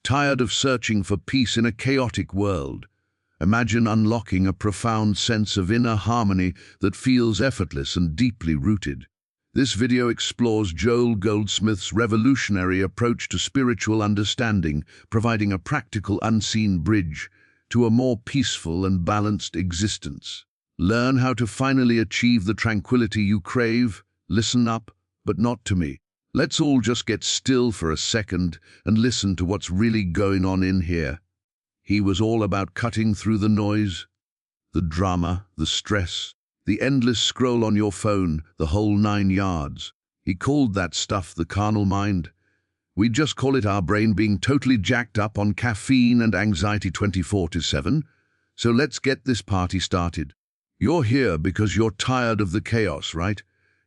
Tired of searching for peace in a chaotic world? Imagine unlocking a profound sense of inner harmony that feels effortless and deeply rooted. This video explores Joel Goldsmith's revolutionary approach to spiritual understanding, providing a practical, unseen bridge to a more peaceful and balanced existence. Learn how to finally achieve the tranquility you crave. Listen up, but not to me. Let's all just get still for a second and listen to what's really going on in here. He was all about cutting through the noise, the drama, the stress, the endless scroll on your phone, the whole 9 yards. He called that stuff the carnal mind. We just call it our brain being totally jacked up on caffeine and anxiety 24/7. So let's get this party started. You're here because you're tired of the chaos, right?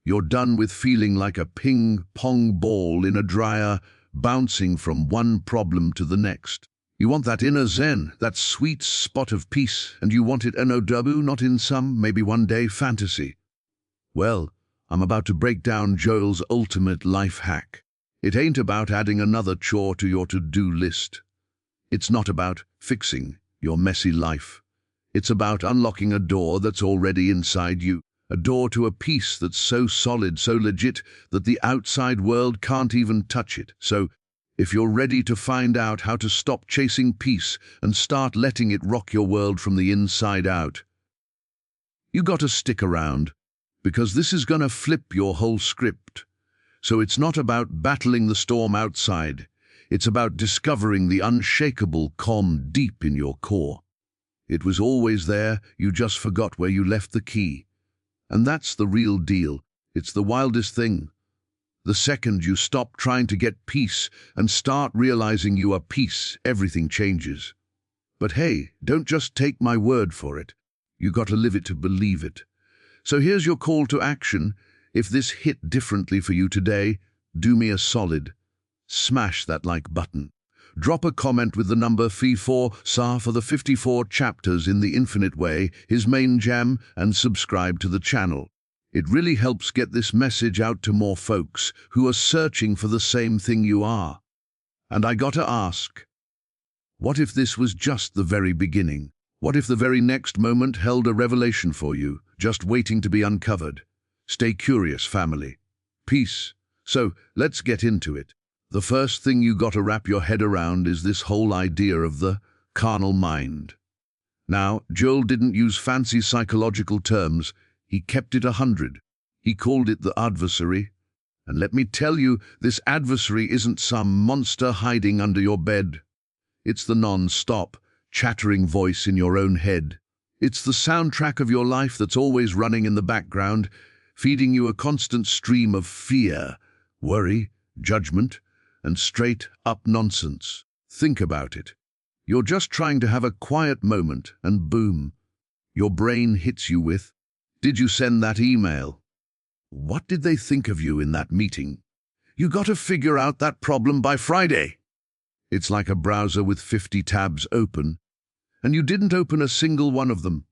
You're done with feeling like a ping-pong ball in a dryer, bouncing from one problem to the next. You want that inner zen, that sweet spot of peace, and you want it NOW, not in some, maybe one day, fantasy. Well, I'm about to break down Joel's ultimate life hack. It ain't about adding another chore to your to-do list. It's not about fixing your messy life. It's about unlocking a door that's already inside you, a door to a peace that's so solid, so legit, that the outside world can't even touch it. So, if you're ready to find out how to stop chasing peace and start letting it rock your world from the inside out, you gotta stick around, because this is gonna flip your whole script. So it's not about battling the storm outside. It's about discovering the unshakable calm deep in your core. It was always there, you just forgot where you left the key. And that's the real deal. It's the wildest thing. The second you stop trying to get peace and start realizing you are peace, everything changes. But hey, don't just take my word for it. You got to live it to believe it. So here's your call to action. If this hit differently for you today, do me a solid. Smash that like button. Drop a comment with the number F4 for the 54 chapters in the Infinite Way, his main jam, and subscribe to the channel. It really helps get this message out to more folks who are searching for the same thing you are. And I gotta ask, what if this was just the very beginning? What if the very next moment held a revelation for you, just waiting to be uncovered? Stay curious, family. Peace. So, let's get into it. The first thing you gotta wrap your head around is this whole idea of the carnal mind. Now, Joel didn't use fancy psychological terms. He kept it 100. He called it the adversary. And let me tell you, this adversary isn't some monster hiding under your bed. It's the non-stop, chattering voice in your own head. It's the soundtrack of your life that's always running in the background, feeding you a constant stream of fear, worry, judgment, and straight-up nonsense. Think about it. You're just trying to have a quiet moment, and boom, your brain hits you with, "Did you send that email? What did they think of you in that meeting? You got to figure out that problem by Friday." It's like a browser with 50 tabs open, and you didn't open a single one of them.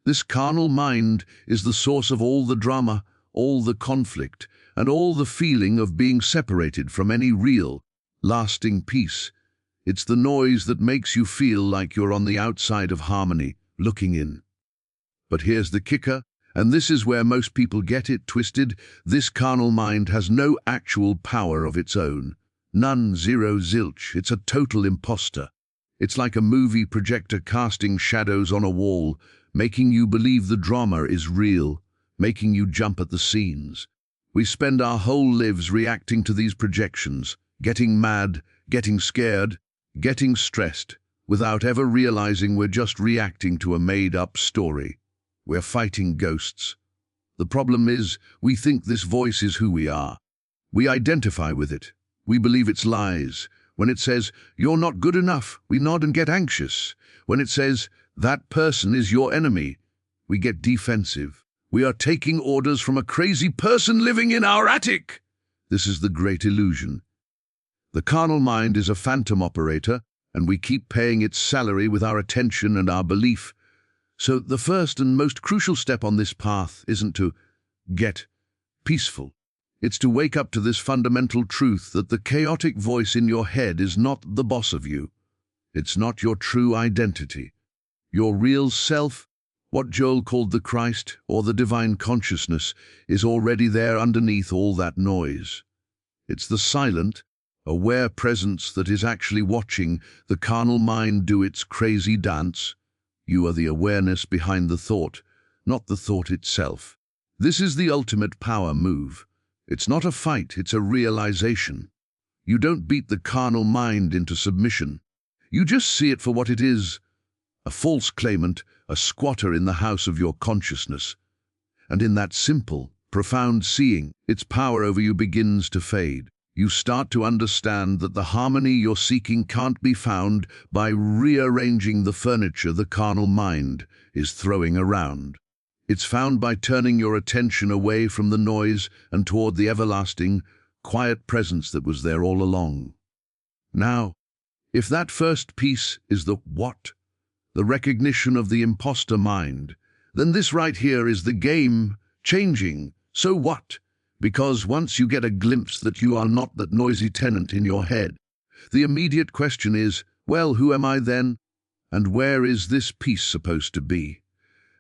This carnal mind is the source of all the drama, all the conflict, and all the feeling of being separated from any real, lasting peace. It's the noise that makes you feel like you're on the outside of harmony, looking in. But here's the kicker. And this is where most people get it twisted. This carnal mind has no actual power of its own. None, zero, zilch. It's a total imposter. It's like a movie projector casting shadows on a wall, making you believe the drama is real, making you jump at the scenes. We spend our whole lives reacting to these projections, getting mad, getting scared, getting stressed, without ever realizing we're just reacting to a made-up story. We're fighting ghosts. The problem is, we think this voice is who we are. We identify with it. We believe it's lies. When it says, "You're not good enough," we nod and get anxious. When it says, "That person is your enemy," we get defensive. We are taking orders from a crazy person living in our attic. This is the great illusion. The carnal mind is a phantom operator, and we keep paying its salary with our attention and our belief. So the first and most crucial step on this path isn't to get peaceful. It's to wake up to this fundamental truth that the chaotic voice in your head is not the boss of you. It's not your true identity. Your real self, what Joel called the Christ or the divine consciousness, is already there underneath all that noise. It's the silent, aware presence that is actually watching the carnal mind do its crazy dance. You are the awareness behind the thought, not the thought itself. This is the ultimate power move. It's not a fight, it's a realization. You don't beat the carnal mind into submission. You just see it for what it is, a false claimant, a squatter in the house of your consciousness. And in that simple, profound seeing, its power over you begins to fade. You start to understand that the harmony you're seeking can't be found by rearranging the furniture the carnal mind is throwing around. It's found by turning your attention away from the noise and toward the everlasting, quiet presence that was there all along. Now, if that first piece is the what, the recognition of the imposter mind, then this right here is the game changing. So what? Because once you get a glimpse that you are not that noisy tenant in your head, the immediate question is, well, who am I then? And where is this piece supposed to be?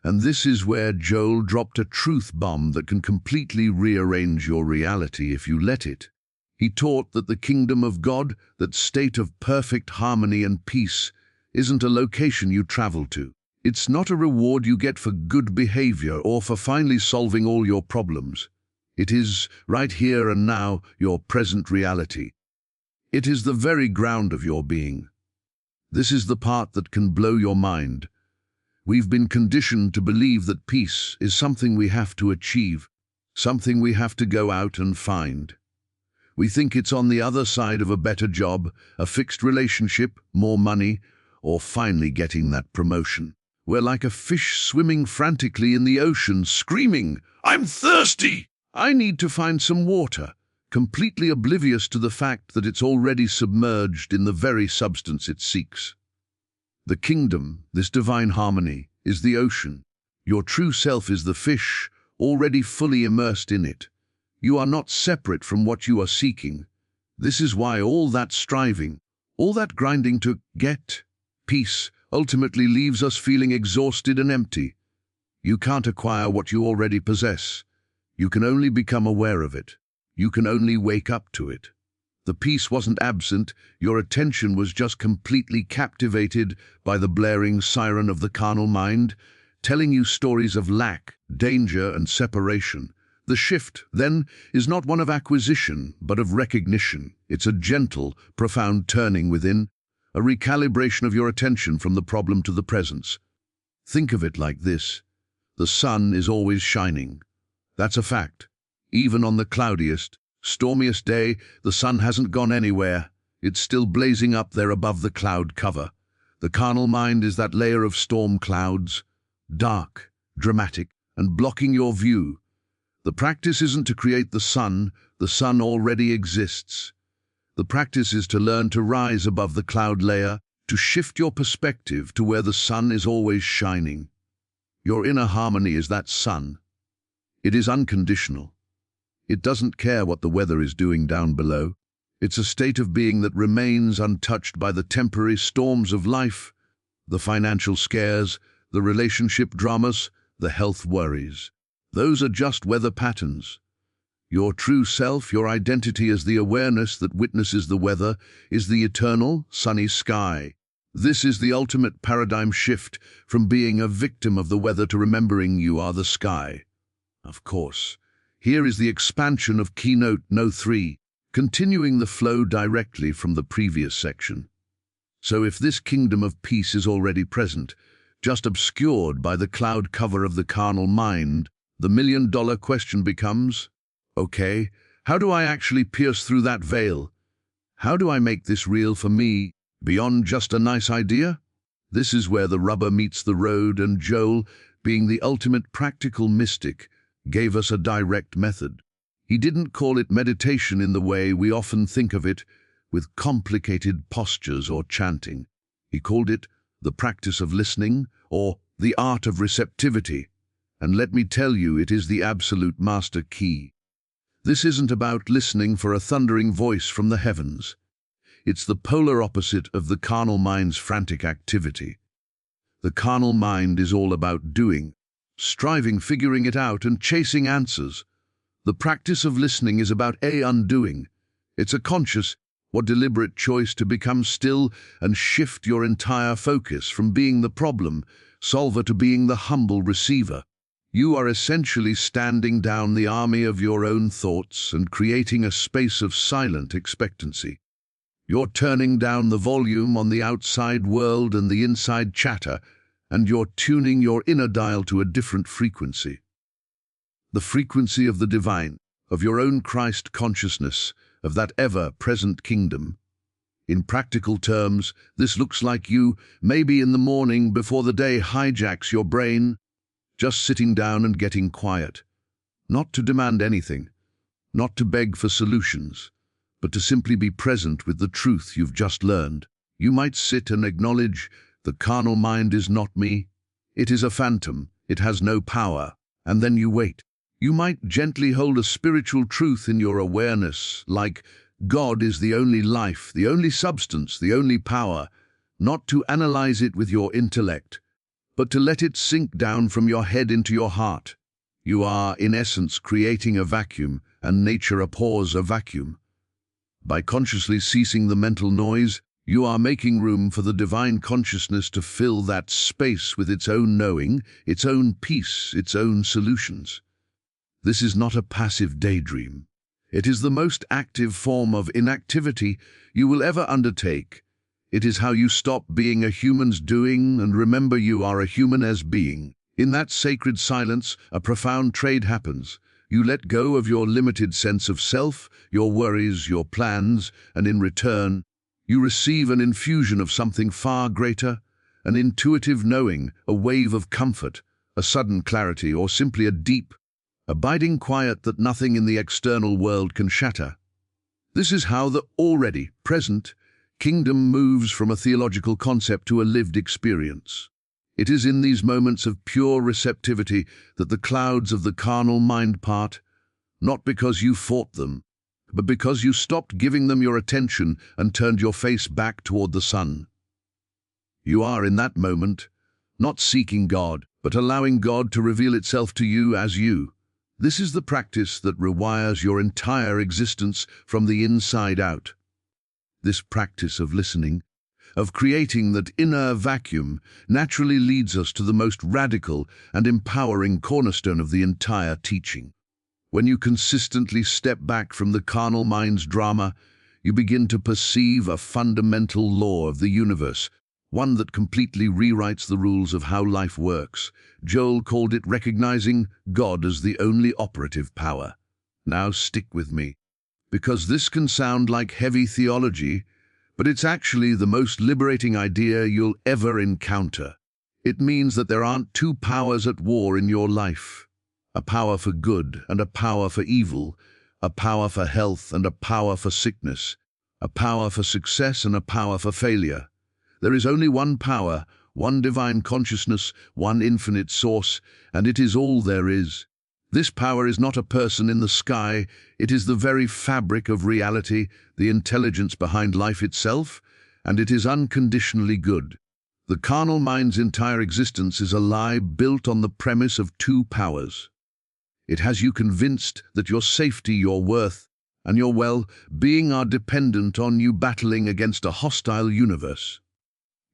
And this is where Joel dropped a truth bomb that can completely rearrange your reality if you let it. He taught that the kingdom of God, that state of perfect harmony and peace, isn't a location you travel to. It's not a reward you get for good behavior or for finally solving all your problems. It is, right here and now, your present reality. It is the very ground of your being. This is the part that can blow your mind. We've been conditioned to believe that peace is something we have to achieve, something we have to go out and find. We think it's on the other side of a better job, a fixed relationship, more money, or finally getting that promotion. We're like a fish swimming frantically in the ocean, screaming, "I'm thirsty! I need to find some water," completely oblivious to the fact that it's already submerged in the very substance it seeks. The kingdom, this divine harmony, is the ocean. Your true self is the fish, already fully immersed in it. You are not separate from what you are seeking. This is why all that striving, all that grinding to get peace, ultimately leaves us feeling exhausted and empty. You can't acquire what you already possess. You can only become aware of it. You can only wake up to it. The peace wasn't absent, your attention was just completely captivated by the blaring siren of the carnal mind, telling you stories of lack, danger, and separation. The shift, then, is not one of acquisition, but of recognition. It's a gentle, profound turning within, a recalibration of your attention from the problem to the presence. Think of it like this. The sun is always shining. That's a fact. Even on the cloudiest, stormiest day, the sun hasn't gone anywhere. It's still blazing up there above the cloud cover. The carnal mind is that layer of storm clouds, dark, dramatic, and blocking your view. The practice isn't to create the sun already exists. The practice is to learn to rise above the cloud layer, to shift your perspective to where the sun is always shining. Your inner harmony is that sun. It is unconditional. It doesn't care what the weather is doing down below. It's a state of being that remains untouched by the temporary storms of life, the financial scares, the relationship dramas, the health worries. Those are just weather patterns. Your true self, your identity as the awareness that witnesses the weather, is the eternal, sunny sky. This is the ultimate paradigm shift from being a victim of the weather to remembering you are the sky. Of course, here is the expansion of Keynote No. 3, continuing the flow directly from the previous section. So if this kingdom of peace is already present, just obscured by the cloud cover of the carnal mind, the million-dollar question becomes, okay, how do I actually pierce through that veil? How do I make this real for me, beyond just a nice idea? This is where the rubber meets the road, and Joel, being the ultimate practical mystic, gave us a direct method. He didn't call it meditation in the way we often think of it, with complicated postures or chanting. He called it the practice of listening, or the art of receptivity. And let me tell you, it is the absolute master key. This isn't about listening for a thundering voice from the heavens. It's the polar opposite of the carnal mind's frantic activity. The carnal mind is all about doing, striving, figuring it out, and chasing answers. The practice of listening is about undoing. It's a conscious or deliberate choice to become still and shift your entire focus from being the problem solver to being the humble receiver. You are essentially standing down the army of your own thoughts and creating a space of silent expectancy. You're turning down the volume on the outside world and the inside chatter, and you're tuning your inner dial to a different frequency. The frequency of the divine, of your own Christ consciousness, of that ever-present kingdom. In practical terms, this looks like you, maybe in the morning before the day hijacks your brain, just sitting down and getting quiet. Not to demand anything, not to beg for solutions, but to simply be present with the truth you've just learned. You might sit and acknowledge, the carnal mind is not me. It is a phantom, it has no power. And then you wait. You might gently hold a spiritual truth in your awareness, like God is the only life, the only substance, the only power, not to analyze it with your intellect, but to let it sink down from your head into your heart. You are, in essence, creating a vacuum, and nature abhors a vacuum. By consciously ceasing the mental noise, you are making room for the divine consciousness to fill that space with its own knowing, its own peace, its own solutions. This is not a passive daydream. It is the most active form of inactivity you will ever undertake. It is how you stop being a human's doing and remember you are a human as being. In that sacred silence, a profound trade happens. You let go of your limited sense of self, your worries, your plans, and in return, you receive an infusion of something far greater, an intuitive knowing, a wave of comfort, a sudden clarity, or simply a deep, abiding quiet that nothing in the external world can shatter. This is how the already present kingdom moves from a theological concept to a lived experience. It is in these moments of pure receptivity that the clouds of the carnal mind part, not because you fought them, but because you stopped giving them your attention and turned your face back toward the sun. You are in that moment, not seeking God, but allowing God to reveal itself to you as you. This is the practice that rewires your entire existence from the inside out. This practice of listening, of creating that inner vacuum, naturally leads us to the most radical and empowering cornerstone of the entire teaching. When you consistently step back from the carnal mind's drama, you begin to perceive a fundamental law of the universe, one that completely rewrites the rules of how life works. Joel called it recognizing God as the only operative power. Now stick with me, because this can sound like heavy theology, but it's actually the most liberating idea you'll ever encounter. It means that there aren't two powers at war in your life. A power for good and a power for evil, a power for health and a power for sickness, a power for success and a power for failure. There is only one power, one divine consciousness, one infinite source, and it is all there is. This power is not a person in the sky, it is the very fabric of reality, the intelligence behind life itself, and it is unconditionally good. The carnal mind's entire existence is a lie built on the premise of two powers. It has you convinced that your safety, your worth, and your well-being are dependent on you battling against a hostile universe.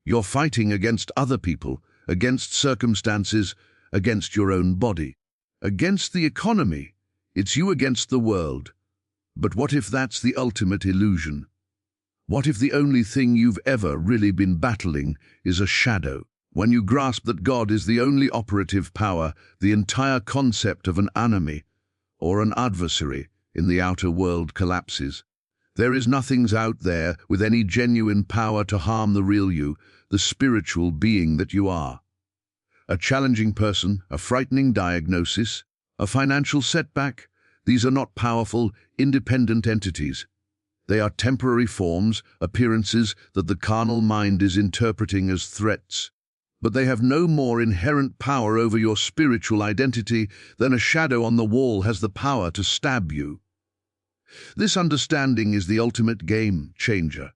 You're fighting against other people, against circumstances, against your own body, against the economy. It's you against the world. But what if that's the ultimate illusion? What if the only thing you've ever really been battling is a shadow? When you grasp that God is the only operative power, the entire concept of an enemy or an adversary in the outer world collapses. There is nothing out there with any genuine power to harm the real you, the spiritual being that you are. A challenging person, a frightening diagnosis, a financial setback, these are not powerful, independent entities. They are temporary forms, appearances that the carnal mind is interpreting as threats. But they have no more inherent power over your spiritual identity than a shadow on the wall has the power to stab you. This understanding is the ultimate game changer.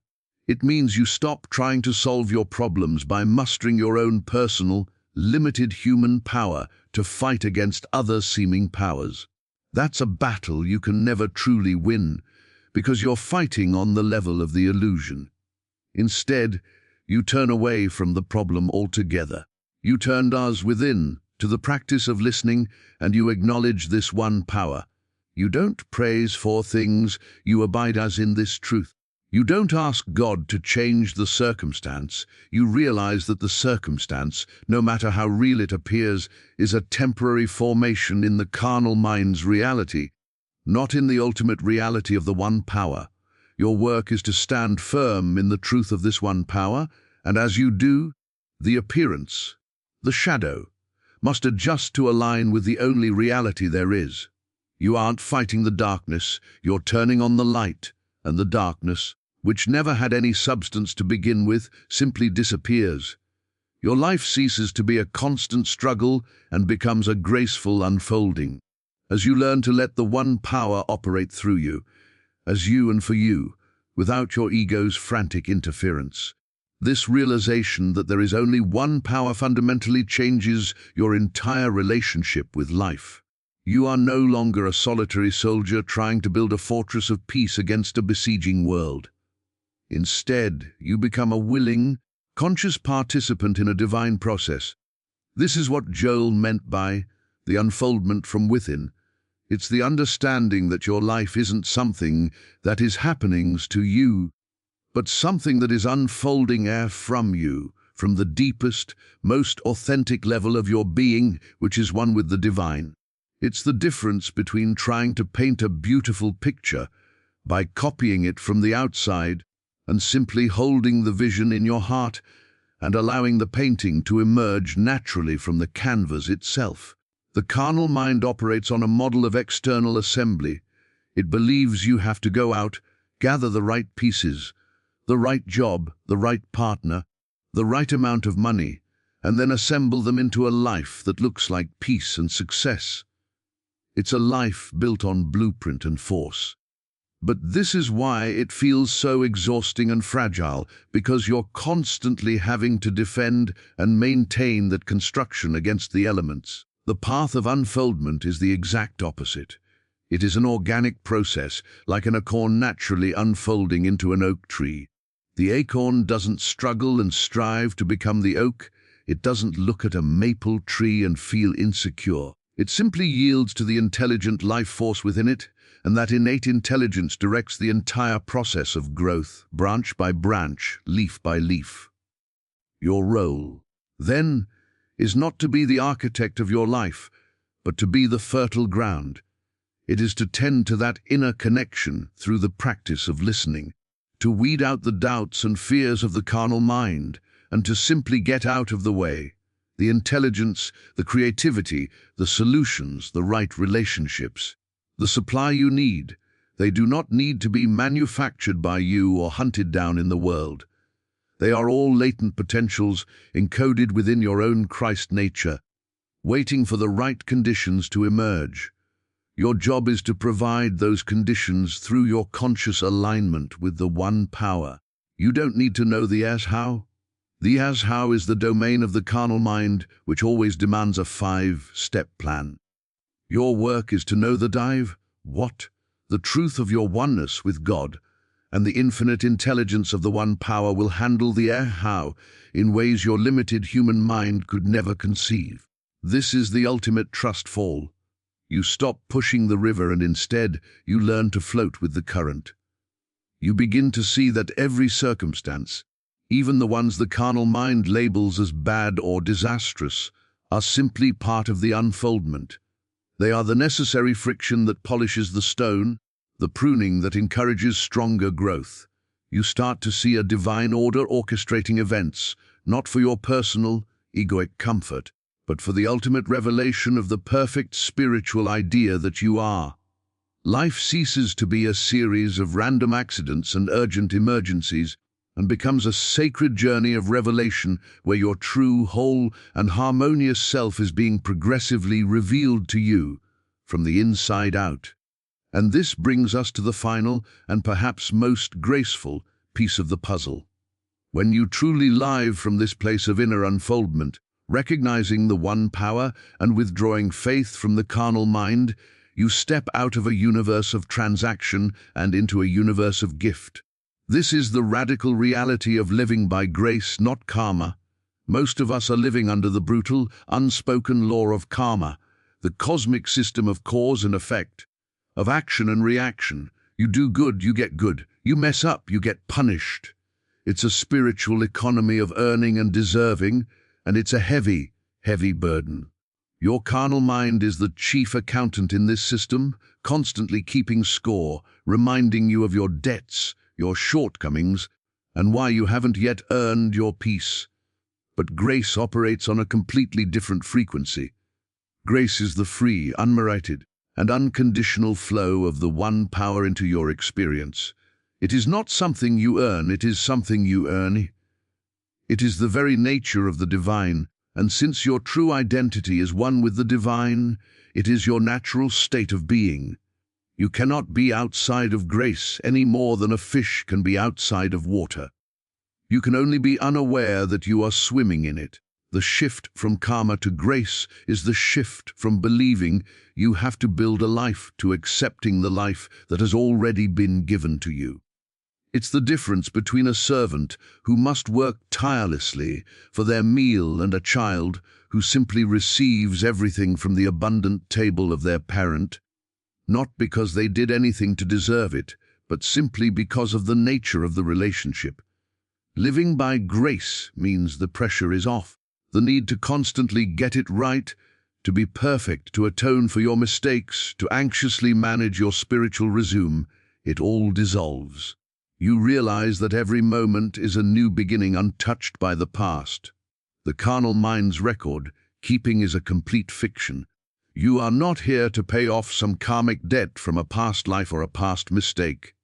It means you stop trying to solve your problems by mustering your own personal, limited human power to fight against other seeming powers. That's a battle you can never truly win, because you're fighting on the level of the illusion. Instead, you turn away from the problem altogether. You turn ours within to the practice of listening, and you acknowledge this one power. You don't praise for things, you abide as in this truth. You don't ask God to change the circumstance. You realize that the circumstance, no matter how real it appears, is a temporary formation in the carnal mind's reality, not in the ultimate reality of the one power. Your work is to stand firm in the truth of this one power, and as you do, the appearance, the shadow, must adjust to align with the only reality there is. You aren't fighting the darkness, you're turning on the light, and the darkness, which never had any substance to begin with, simply disappears. Your life ceases to be a constant struggle and becomes a graceful unfolding, as you learn to let the one power operate through you, as you and for you, without your ego's frantic interference. This realization that there is only one power fundamentally changes your entire relationship with life. You are no longer a solitary soldier trying to build a fortress of peace against a besieging world. Instead, you become a willing, conscious participant in a divine process. This is what Joel meant by the unfoldment from within. It's the understanding that your life isn't something that is happening to you, but something that is unfolding from you, from the deepest, most authentic level of your being, which is one with the divine. It's the difference between trying to paint a beautiful picture by copying it from the outside and simply holding the vision in your heart and allowing the painting to emerge naturally from the canvas itself. The carnal mind operates on a model of external assembly. It believes you have to go out, gather the right pieces, the right job, the right partner, the right amount of money, and then assemble them into a life that looks like peace and success. It's a life built on blueprint and force. But this is why it feels so exhausting and fragile, because you're constantly having to defend and maintain that construction against the elements. The path of unfoldment is the exact opposite. It is an organic process, like an acorn naturally unfolding into an oak tree. The acorn doesn't struggle and strive to become the oak. It doesn't look at a maple tree and feel insecure. It simply yields to the intelligent life force within it, and that innate intelligence directs the entire process of growth, branch by branch, leaf by leaf. Your role, then, is not to be the architect of your life, but to be the fertile ground. It is to tend to that inner connection through the practice of listening, to weed out the doubts and fears of the carnal mind, and to simply get out of the way. The intelligence, the creativity, the solutions, the right relationships, the supply you need. They do not need to be manufactured by you or hunted down in the world. They are all latent potentials encoded within your own Christ nature, waiting for the right conditions to emerge. Your job is to provide those conditions through your conscious alignment with the one power. You don't need to know the as-how. The as-how is the domain of the carnal mind, which always demands a 5-step plan. Your work is to know the dive, what, the truth of your oneness with God, and the infinite intelligence of the one power will handle the how in ways your limited human mind could never conceive. This is the ultimate trust fall. You stop pushing the river and instead you learn to float with the current. You begin to see that every circumstance, even the ones the carnal mind labels as bad or disastrous, are simply part of the unfoldment. They are the necessary friction that polishes the stone, the pruning that encourages stronger growth. You start to see a divine order orchestrating events, not for your personal, egoic comfort, but for the ultimate revelation of the perfect spiritual idea that you are. Life ceases to be a series of random accidents and urgent emergencies, and becomes a sacred journey of revelation where your true, whole, and harmonious self is being progressively revealed to you from the inside out. And this brings us to the final and perhaps most graceful piece of the puzzle. When you truly live from this place of inner unfoldment, recognizing the one power and withdrawing faith from the carnal mind, you step out of a universe of transaction and into a universe of gift. This is the radical reality of living by grace, not karma. Most of us are living under the brutal, unspoken law of karma, the cosmic system of cause and effect, of action and reaction. You do good, you get good. You mess up, you get punished. It's a spiritual economy of earning and deserving, and it's a heavy, heavy burden. Your carnal mind is the chief accountant in this system, constantly keeping score, reminding you of your debts, your shortcomings, and why you haven't yet earned your peace. But grace operates on a completely different frequency. Grace is the free, unmerited, and unconditional flow of the one power into your experience. It is not something you earn, it is something you earn. It is the very nature of the divine, and since your true identity is one with the divine, it is your natural state of being. You cannot be outside of grace any more than a fish can be outside of water. You can only be unaware that you are swimming in it. The shift from karma to grace is the shift from believing you have to build a life to accepting the life that has already been given to you. It's the difference between a servant who must work tirelessly for their meal and a child who simply receives everything from the abundant table of their parent, not because they did anything to deserve it, but simply because of the nature of the relationship. Living by grace means the pressure is off. The need to constantly get it right, to be perfect, to atone for your mistakes, to anxiously manage your spiritual resume, it all dissolves. You realize that every moment is a new beginning untouched by the past. The carnal mind's record keeping is a complete fiction. You are not here to pay off some karmic debt from a past life or a past mistake.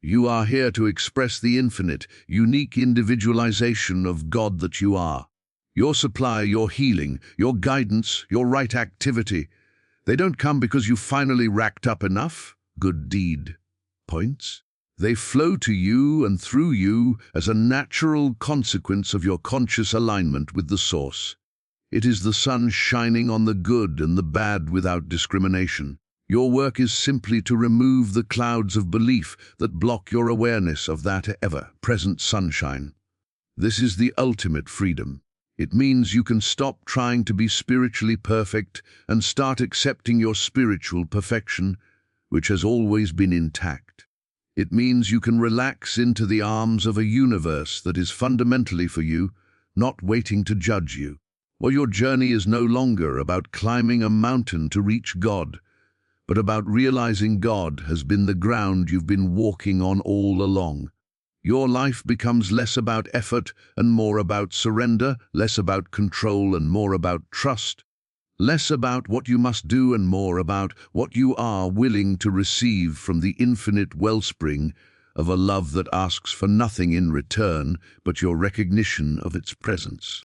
You are here to express the infinite, unique individualization of God that you are. Your supply, your healing, your guidance, your right activity, they don't come because you finally racked up enough good deed points. They flow to you and through you as a natural consequence of your conscious alignment with the source. It is the sun shining on the good and the bad without discrimination. Your work is simply to remove the clouds of belief that block your awareness of that ever-present sunshine. This is the ultimate freedom. It means you can stop trying to be spiritually perfect and start accepting your spiritual perfection, which has always been intact. It means you can relax into the arms of a universe that is fundamentally for you, not waiting to judge you. Or your journey is no longer about climbing a mountain to reach God, but about realizing God has been the ground you've been walking on all along. Your life becomes less about effort and more about surrender, less about control and more about trust, less about what you must do and more about what you are willing to receive from the infinite wellspring of a love that asks for nothing in return but your recognition of its presence.